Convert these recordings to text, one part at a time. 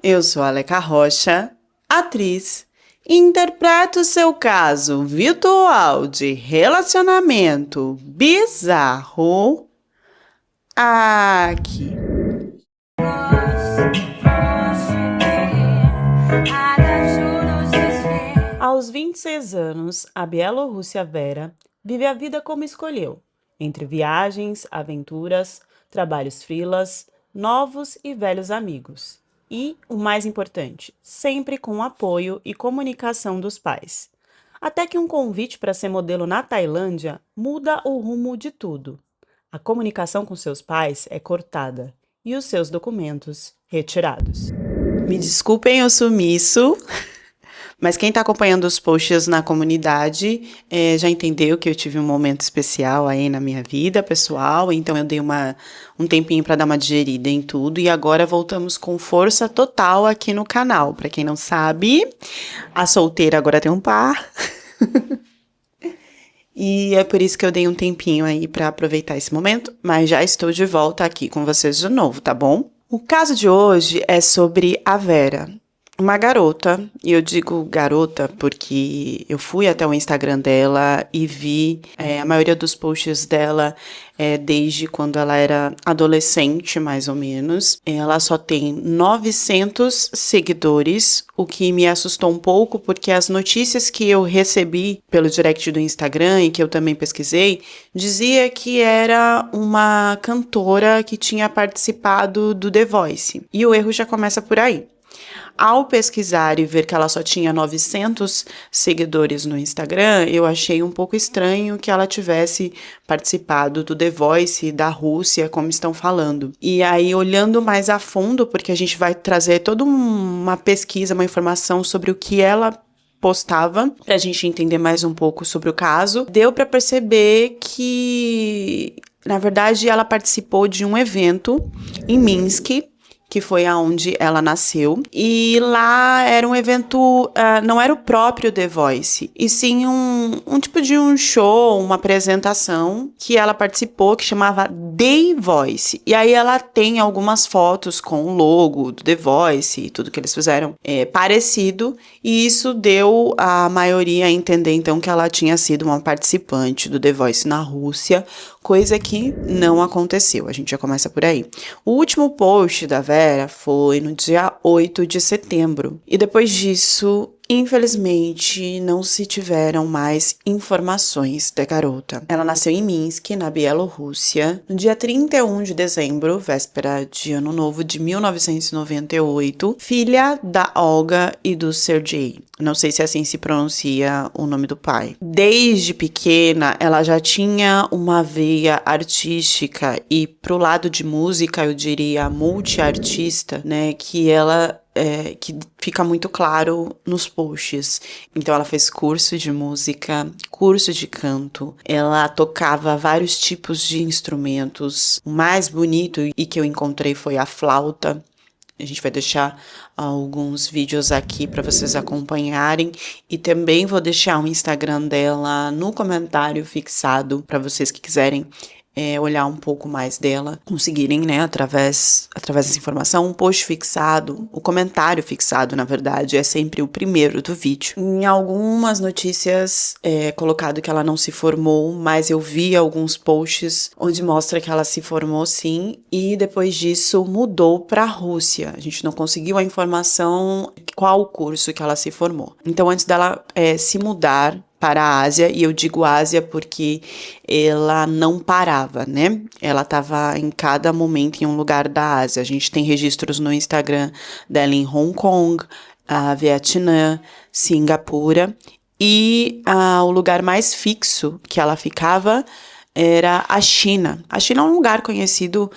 Eu sou a Aleca Rocha, atriz, e interpreto seu caso virtual de relacionamento bizarro aqui. Aos 26 anos, a bielorrússia Vera vive a vida como escolheu, entre viagens, aventuras, trabalhos freelas, novos e velhos amigos. E, o mais importante, sempre com o apoio e comunicação dos pais. Até que um convite para ser modelo na Tailândia muda o rumo de tudo. A comunicação com seus pais é cortada e os seus documentos retirados. Me desculpem o sumiço, mas quem está acompanhando os posts na comunidade já entendeu que eu tive um momento especial aí na minha vida pessoal, então eu dei um tempinho para dar uma digerida em tudo e agora voltamos com força total aqui no canal. Para quem não sabe, a solteira agora tem um par. E é por isso que eu dei um tempinho aí para aproveitar esse momento, mas já estou de volta aqui com vocês de novo, tá bom? O caso de hoje é sobre a Vera. Uma garota, e eu digo garota porque eu fui até o Instagram dela e vi a maioria dos posts dela desde quando ela era adolescente, mais ou menos. Ela só tem 900 seguidores, o que me assustou um pouco porque as notícias que eu recebi pelo direct do Instagram e que eu também pesquisei, dizia que era uma cantora que tinha participado do The Voice. E o erro já começa por aí. Ao pesquisar e ver que ela só tinha 900 seguidores no Instagram, eu achei um pouco estranho que ela tivesse participado do The Voice da Rússia, como estão falando. E aí, olhando mais a fundo, porque a gente vai trazer toda uma pesquisa, uma informação sobre o que ela postava, pra gente entender mais um pouco sobre o caso, deu pra perceber que, na verdade, ela participou de um evento em Minsk, que foi aonde ela nasceu, e lá era um evento, não era o próprio The Voice, e sim um tipo de um show, uma apresentação que ela participou, que chamava The Voice, e aí ela tem algumas fotos com o logo do The Voice e tudo que eles fizeram parecido, e isso deu a maioria a entender então que ela tinha sido uma participante do The Voice na Rússia, coisa que não aconteceu. A gente já começa por aí. O último post da Vera foi no dia 8 de setembro. E depois disso, infelizmente, não se tiveram mais informações da garota. Ela nasceu em Minsk, na Bielorrússia, no dia 31 de dezembro, véspera de Ano Novo de 1998, filha da Olga e do Sergei. Não sei se assim se pronuncia o nome do pai. Desde pequena, ela já tinha uma veia artística e pro lado de música, eu diria multiartista, né, que fica muito claro nos posts. Então ela fez curso de música, curso de canto, ela tocava vários tipos de instrumentos. O mais bonito e que eu encontrei foi a flauta. A gente vai deixar alguns vídeos aqui para vocês acompanharem e também vou deixar o Instagram dela no comentário fixado para vocês que quiserem olhar um pouco mais dela, conseguirem, né, através dessa informação, um post fixado, o comentário fixado, na verdade, é sempre o primeiro do vídeo. Em algumas notícias é colocado que ela não se formou, mas eu vi alguns posts onde mostra que ela se formou sim, e depois disso mudou para a Rússia. A gente não conseguiu a informação qual o curso que ela se formou. Então, antes dela se mudar para a Ásia, e eu digo Ásia porque ela não parava, né? Ela estava em cada momento em um lugar da Ásia. A gente tem registros no Instagram dela em Hong Kong, Vietnã, Singapura, e o lugar mais fixo que ela ficava era a China. A China é um lugar conhecido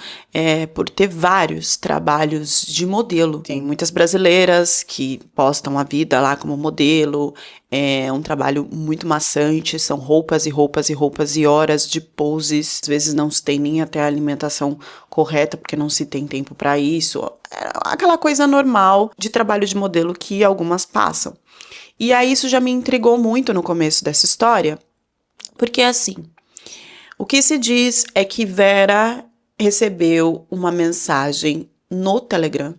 por ter vários trabalhos de modelo. Tem muitas brasileiras que postam a vida lá como modelo. É um trabalho muito maçante, são roupas e roupas e roupas e horas de poses. Às vezes não se tem nem até a alimentação correta, porque não se tem tempo para isso. É aquela coisa normal de trabalho de modelo que algumas passam. E aí isso já me intrigou muito no começo dessa história, porque assim, o que se diz é que Vera recebeu uma mensagem no Telegram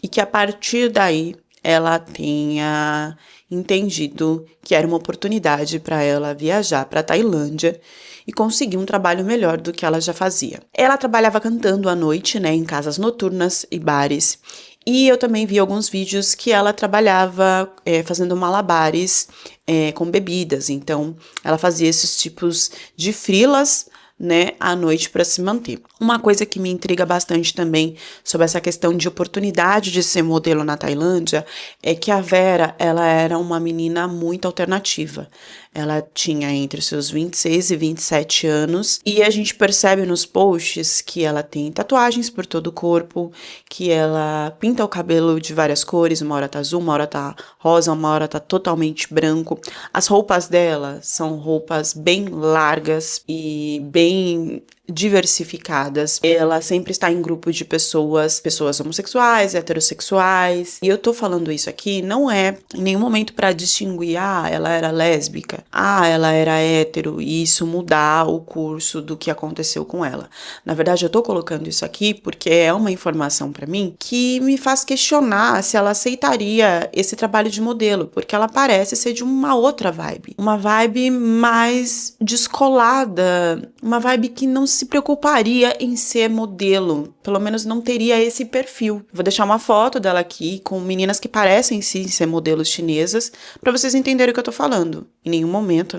e que a partir daí ela tenha entendido que era uma oportunidade para ela viajar para a Tailândia e conseguir um trabalho melhor do que ela já fazia. Ela trabalhava cantando à noite, né, em casas noturnas e bares. E eu também vi alguns vídeos que ela trabalhava fazendo malabares com bebidas. Então, ela fazia esses tipos de freelas, né, à noite para se manter. Uma coisa que me intriga bastante também sobre essa questão de oportunidade de ser modelo na Tailândia é que a Vera, ela era uma menina muito alternativa. Ela tinha entre seus 26 e 27 anos e a gente percebe nos posts que ela tem tatuagens por todo o corpo, que ela pinta o cabelo de várias cores, uma hora tá azul, uma hora tá rosa, uma hora tá totalmente branco. As roupas dela são roupas bem largas e bem diversificadas. Ela sempre está em grupo de pessoas homossexuais, heterossexuais. E eu tô falando isso aqui não é em nenhum momento para distinguir, ela era lésbica, ela era hétero, e isso mudar o curso do que aconteceu com ela. Na verdade, eu tô colocando isso aqui porque é uma informação para mim que me faz questionar se ela aceitaria esse trabalho de modelo, porque ela parece ser de uma outra vibe, uma vibe mais descolada, uma vibe que não se preocuparia em ser modelo, pelo menos não teria esse perfil. Vou deixar uma foto dela aqui com meninas que parecem sim ser modelos chinesas, para vocês entenderem o que eu tô falando. Em nenhum momento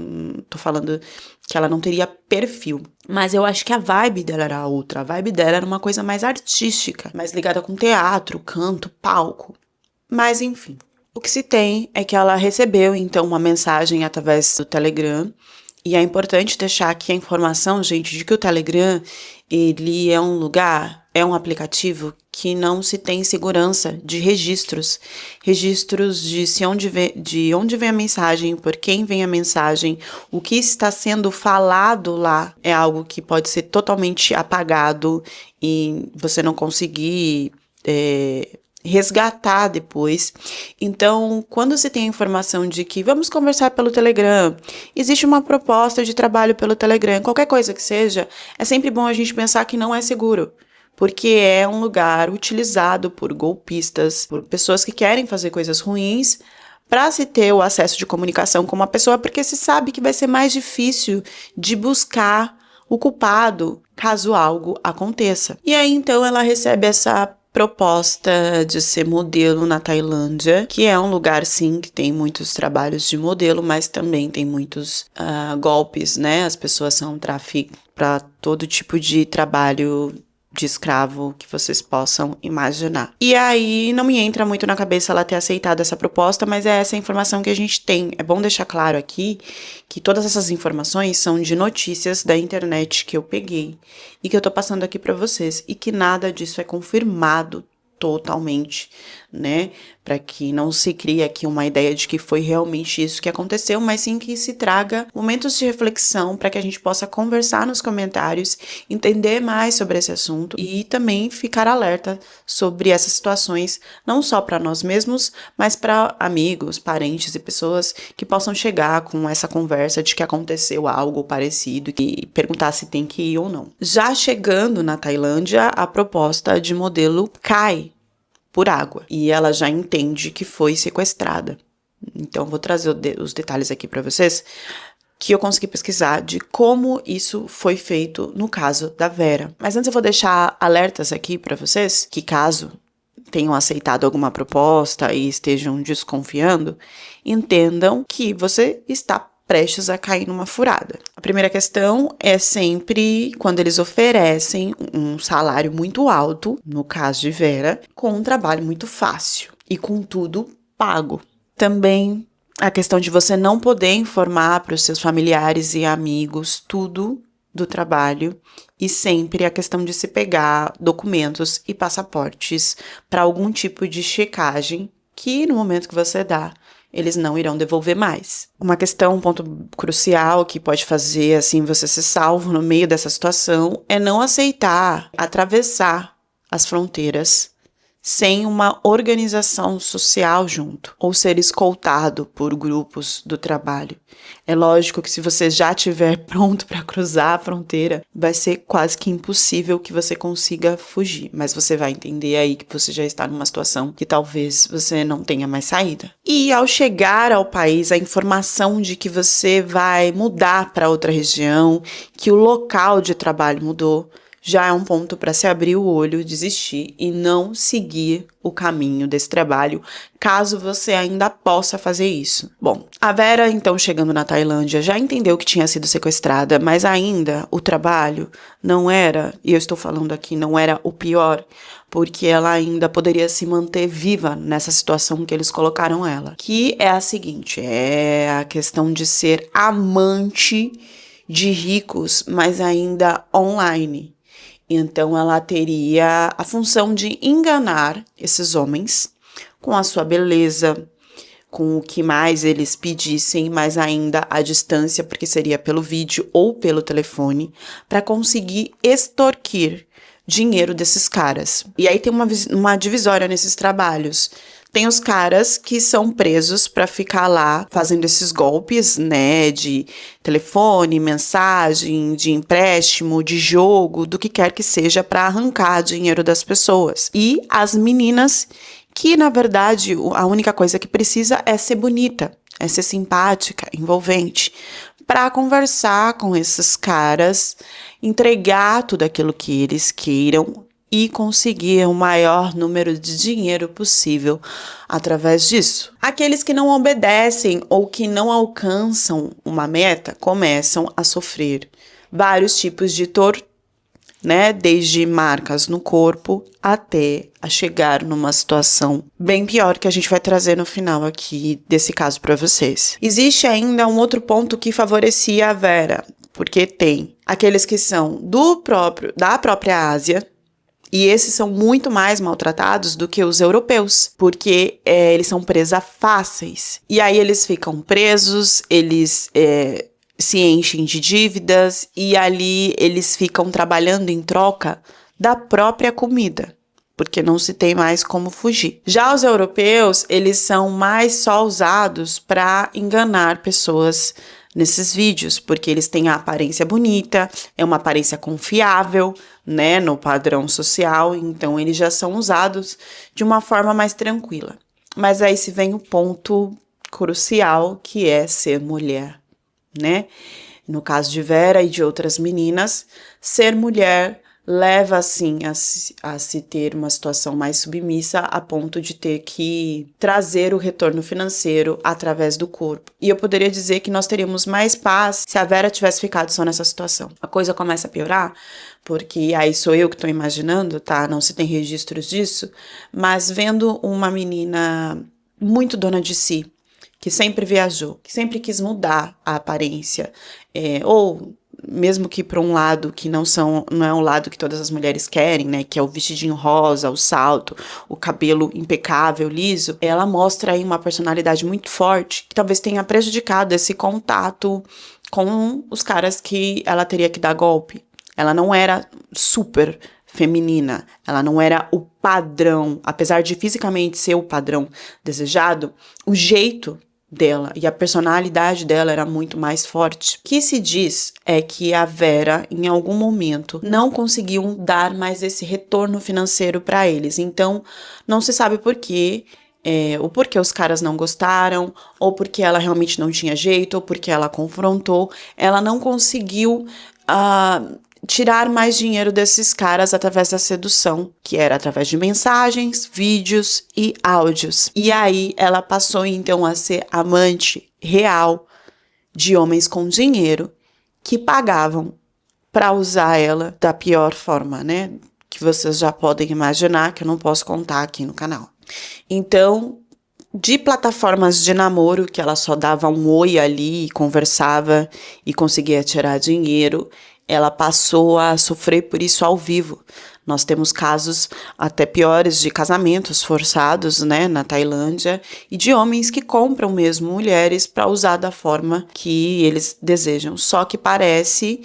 tô falando que ela não teria perfil, mas eu acho que a vibe dela era outra. A vibe dela era uma coisa mais artística, mais ligada com teatro, canto, palco. Mas enfim, o que se tem é que ela recebeu então uma mensagem através do Telegram. E é importante deixar aqui a informação, gente, de que o Telegram, ele é um lugar, é um aplicativo que não se tem segurança de registros. Registros de onde vem a mensagem, por quem vem a mensagem, o que está sendo falado lá é algo que pode ser totalmente apagado e você não conseguir resgatar depois. Então, quando se tem a informação de que vamos conversar pelo Telegram, existe uma proposta de trabalho pelo Telegram, qualquer coisa que seja, é sempre bom a gente pensar que não é seguro, porque é um lugar utilizado por golpistas, por pessoas que querem fazer coisas ruins, para se ter o acesso de comunicação com uma pessoa, porque se sabe que vai ser mais difícil de buscar o culpado caso algo aconteça. E aí, então, ela recebe essa proposta de ser modelo na Tailândia, que é um lugar, sim, que tem muitos trabalhos de modelo, mas também tem muitos golpes, né? As pessoas são tráfico para todo tipo de trabalho de escravo que vocês possam imaginar. E aí, não me entra muito na cabeça ela ter aceitado essa proposta, mas é essa informação que a gente tem. É bom deixar claro aqui que todas essas informações são de notícias da internet que eu peguei e que eu tô passando aqui para vocês, e que nada disso é confirmado totalmente, né? Para que não se crie aqui uma ideia de que foi realmente isso que aconteceu, mas sim que se traga momentos de reflexão para que a gente possa conversar nos comentários, entender mais sobre esse assunto e também ficar alerta sobre essas situações, não só para nós mesmos, mas para amigos, parentes e pessoas que possam chegar com essa conversa de que aconteceu algo parecido e perguntar se tem que ir ou não. Já chegando na Tailândia, a proposta de modelo cai por água, e ela já entende que foi sequestrada. Então, vou trazer os detalhes aqui para vocês, que eu consegui pesquisar de como isso foi feito no caso da Vera. Mas antes eu vou deixar alertas aqui para vocês, que caso tenham aceitado alguma proposta e estejam desconfiando, entendam que você está prestes a cair numa furada. A primeira questão é sempre quando eles oferecem um salário muito alto, no caso de Vera, com um trabalho muito fácil e com tudo pago. Também a questão de você não poder informar para os seus familiares e amigos tudo do trabalho, e sempre a questão de se pegar documentos e passaportes para algum tipo de checagem que no momento que você dá, eles não irão devolver mais. Uma questão, um ponto crucial que pode fazer assim você ser salvo no meio dessa situação é não aceitar atravessar as fronteiras sem uma organização social junto, ou ser escoltado por grupos do trabalho. É lógico que se você já estiver pronto para cruzar a fronteira, vai ser quase que impossível que você consiga fugir, mas você vai entender aí que você já está numa situação que talvez você não tenha mais saída. E ao chegar ao país, a informação de que você vai mudar para outra região, que o local de trabalho mudou, já é um ponto para se abrir o olho, desistir e não seguir o caminho desse trabalho, caso você ainda possa fazer isso. Bom, a Vera, então, chegando na Tailândia, já entendeu que tinha sido sequestrada, mas ainda o trabalho não era, e eu estou falando aqui, não era o pior, porque ela ainda poderia se manter viva nessa situação que eles colocaram ela. Que é a seguinte, é a questão de ser amante de ricos, mas ainda online. Então, ela teria a função de enganar esses homens com a sua beleza, com o que mais eles pedissem, mas ainda à distância, porque seria pelo vídeo ou pelo telefone, para conseguir extorquir dinheiro desses caras. E aí tem uma divisória nesses trabalhos. Tem os caras que são presos para ficar lá fazendo esses golpes, né, de telefone, mensagem, de empréstimo, de jogo, do que quer que seja para arrancar dinheiro das pessoas. E as meninas que, na verdade, a única coisa que precisa é ser bonita, é ser simpática, envolvente, para conversar com esses caras, entregar tudo aquilo que eles queiram e conseguir o maior número de dinheiro possível através disso. Aqueles que não obedecem ou que não alcançam uma meta começam a sofrer vários tipos de tortura, né? Desde marcas no corpo até a chegar numa situação bem pior que a gente vai trazer no final aqui desse caso para vocês. Existe ainda um outro ponto que favorecia a Vera, porque tem aqueles que são da própria Ásia. E esses são muito mais maltratados do que os europeus, porque eles são presas fáceis. E aí eles ficam presos, eles se enchem de dívidas e ali eles ficam trabalhando em troca da própria comida, porque não se tem mais como fugir. Já os europeus, eles são mais só usados para enganar pessoas nesses vídeos, porque eles têm a aparência bonita, é uma aparência confiável, né, no padrão social, então eles já são usados de uma forma mais tranquila. Mas aí se vem o ponto crucial, que é ser mulher, né? No caso de Vera e de outras meninas, ser mulher leva, assim, a se ter uma situação mais submissa a ponto de ter que trazer o retorno financeiro através do corpo. E eu poderia dizer que nós teríamos mais paz se a Vera tivesse ficado só nessa situação. A coisa começa a piorar, porque aí sou eu que estou imaginando, tá? Não se tem registros disso, mas vendo uma menina muito dona de si, que sempre viajou, que sempre quis mudar a aparência, ou mesmo que para um lado que não é um lado que todas as mulheres querem, né, que é o vestidinho rosa, o salto, o cabelo impecável, liso, ela mostra aí uma personalidade muito forte, que talvez tenha prejudicado esse contato com os caras que ela teria que dar golpe. Ela não era super feminina, ela não era o padrão, apesar de fisicamente ser o padrão desejado, o jeito dela e a personalidade dela era muito mais forte. O que se diz é que a Vera, em algum momento, não conseguiu dar mais esse retorno financeiro para eles. Então, não se sabe por quê, ou porque os caras não gostaram, ou porque ela realmente não tinha jeito, ou porque ela confrontou. Ela não conseguiu tirar mais dinheiro desses caras através da sedução, que era através de mensagens, vídeos e áudios. E aí ela passou então a ser amante real de homens com dinheiro que pagavam para usar ela da pior forma, né? Que vocês já podem imaginar, que eu não posso contar aqui no canal. Então, de plataformas de namoro, que ela só dava um oi ali, conversava e conseguia tirar dinheiro, ela passou a sofrer por isso ao vivo. Nós temos casos até piores de casamentos forçados, né, na Tailândia, e de homens que compram mesmo mulheres para usar da forma que eles desejam. Só que parece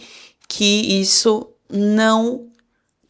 que isso não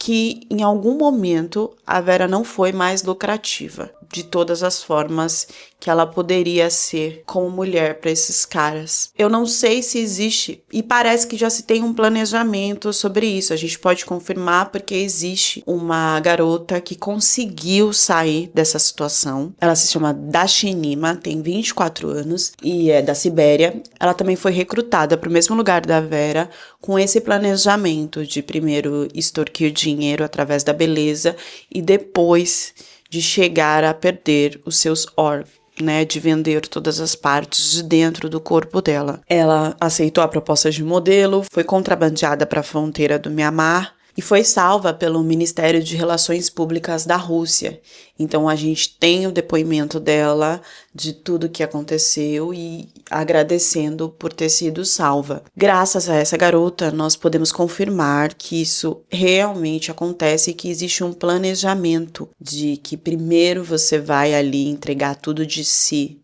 que em algum momento a Vera não foi mais lucrativa de todas as formas que ela poderia ser como mulher para esses caras. Eu não sei se existe, e parece que já se tem um planejamento sobre isso. A gente pode confirmar porque existe uma garota que conseguiu sair dessa situação. Ela se chama Dashinima, tem 24 anos e é da Sibéria. Ela também foi recrutada para o mesmo lugar da Vera com esse planejamento de primeiro extorquir dinheiro através da beleza e depois de chegar a perder os seus órgãos, né, de vender todas as partes de dentro do corpo dela. Ela aceitou a proposta de modelo, foi contrabandeada para a fronteira do Mianmar e foi salva pelo Ministério de Relações Públicas da Rússia. Então a gente tem o depoimento dela de tudo que aconteceu e agradecendo por ter sido salva. Graças a essa garota, nós podemos confirmar que isso realmente acontece e que existe um planejamento de que primeiro você vai ali entregar tudo de si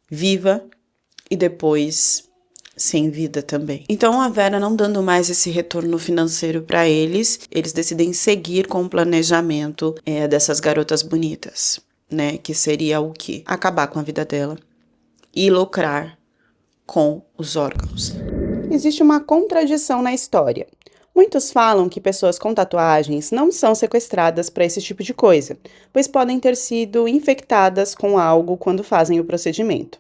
viva e depois sem vida também. Então a Vera não dando mais esse retorno financeiro para eles decidem seguir com o planejamento dessas garotas bonitas, né? Que seria o quê? Acabar com a vida dela e lucrar com os órgãos. Existe uma contradição na história. Muitos falam que pessoas com tatuagens não são sequestradas para esse tipo de coisa, pois podem ter sido infectadas com algo quando fazem o procedimento.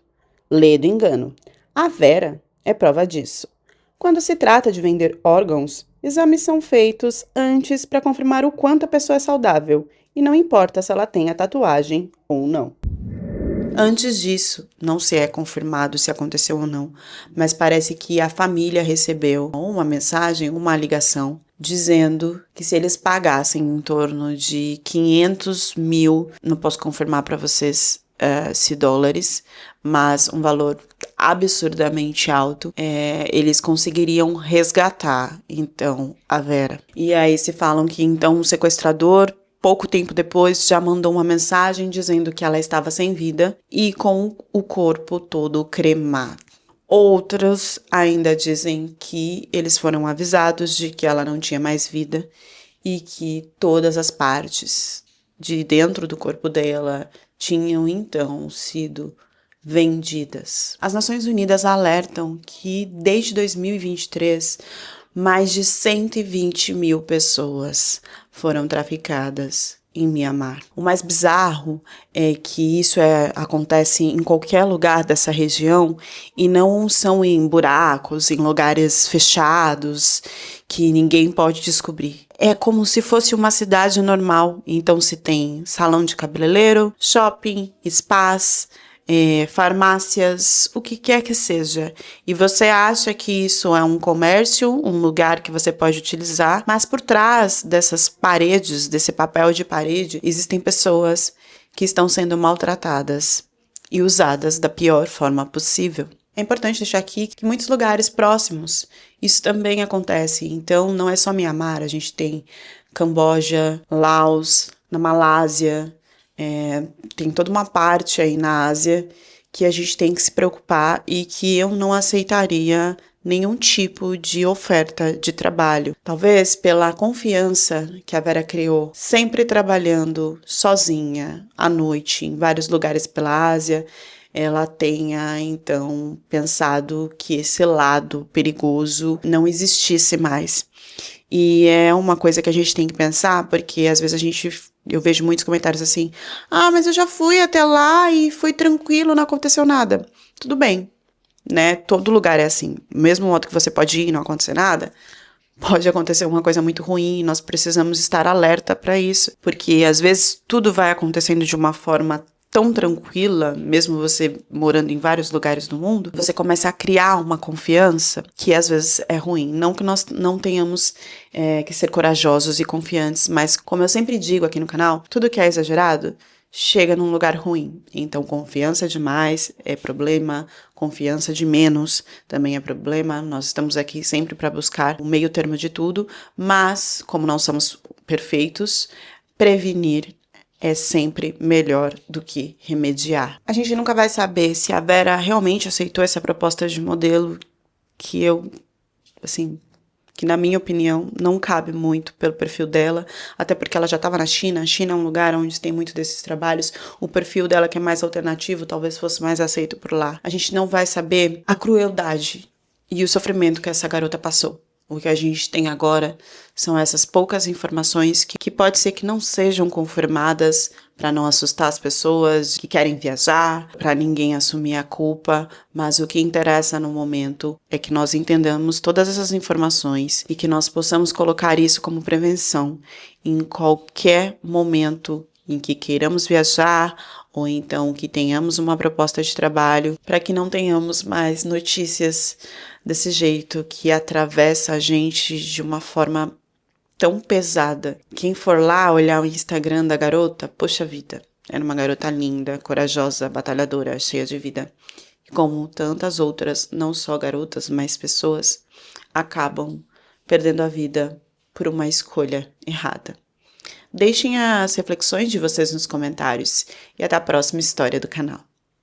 Lê do engano. A Vera é prova disso. Quando se trata de vender órgãos, exames são feitos antes para confirmar o quanto a pessoa é saudável, e não importa se ela tem a tatuagem ou não. Antes disso, não se é confirmado se aconteceu ou não, mas parece que a família recebeu uma mensagem, uma ligação, dizendo que se eles pagassem em torno de 500 mil, não posso confirmar para vocês se dólares, mas um valor absurdamente alto, eles conseguiriam resgatar, então, a Vera. E aí se falam que, então, o sequestrador, pouco tempo depois, já mandou uma mensagem dizendo que ela estava sem vida e com o corpo todo cremado. Outros ainda dizem que eles foram avisados de que ela não tinha mais vida e que todas as partes de dentro do corpo dela tinham então sido vendidas. As Nações Unidas alertam que desde 2023 mais de 120 mil pessoas foram traficadas em Mianmar. O mais bizarro é que isso acontece em qualquer lugar dessa região e não são em buracos, em lugares fechados que ninguém pode descobrir. É como se fosse uma cidade normal. Então se tem salão de cabeleireiro, shopping, spas, farmácias, o que quer que seja. E você acha que isso é um comércio, um lugar que você pode utilizar, mas por trás dessas paredes, desse papel de parede, existem pessoas que estão sendo maltratadas e usadas da pior forma possível. É importante deixar aqui que em muitos lugares próximos isso também acontece. Então não é só Mianmar, a gente tem Camboja, Laos, na Malásia, tem toda uma parte aí na Ásia que a gente tem que se preocupar e que eu não aceitaria nenhum tipo de oferta de trabalho. Talvez pela confiança que a Vera criou, sempre trabalhando sozinha à noite em vários lugares pela Ásia, ela tenha então pensado que esse lado perigoso não existisse mais. E é uma coisa que a gente tem que pensar, porque às vezes eu vejo muitos comentários assim, mas eu já fui até lá e foi tranquilo, não aconteceu nada. Tudo bem, né? Todo lugar é assim. Mesmo modo que você pode ir e não acontecer nada, pode acontecer uma coisa muito ruim e nós precisamos estar alerta para isso. Porque às vezes tudo vai acontecendo de uma forma tão tranquila, mesmo você morando em vários lugares do mundo, você começa a criar uma confiança que às vezes é ruim. Não que nós não tenhamos que ser corajosos e confiantes, mas como eu sempre digo aqui no canal, tudo que é exagerado chega num lugar ruim. Então, confiança demais é problema, confiança de menos também é problema. Nós estamos aqui sempre para buscar o meio termo de tudo, mas como não somos perfeitos, prevenir é sempre melhor do que remediar. A gente nunca vai saber se a Vera realmente aceitou essa proposta de modelo, que eu, assim, que na minha opinião não cabe muito pelo perfil dela, até porque ela já estava na China. A China é um lugar onde tem muito desses trabalhos. O perfil dela, que é mais alternativo, talvez fosse mais aceito por lá. A gente não vai saber a crueldade e o sofrimento que essa garota passou. O que a gente tem agora são essas poucas informações que pode ser que não sejam confirmadas para não assustar as pessoas que querem viajar, para ninguém assumir a culpa, mas o que interessa no momento é que nós entendamos todas essas informações e que nós possamos colocar isso como prevenção em qualquer momento em que queiramos viajar ou então que tenhamos uma proposta de trabalho, para que não tenhamos mais notícias desse jeito que atravessa a gente de uma forma tão pesada. Quem for lá olhar o Instagram da garota, poxa vida, era uma garota linda, corajosa, batalhadora, cheia de vida. E como tantas outras, não só garotas, mas pessoas, acabam perdendo a vida por uma escolha errada. Deixem as reflexões de vocês nos comentários e até a próxima história do canal.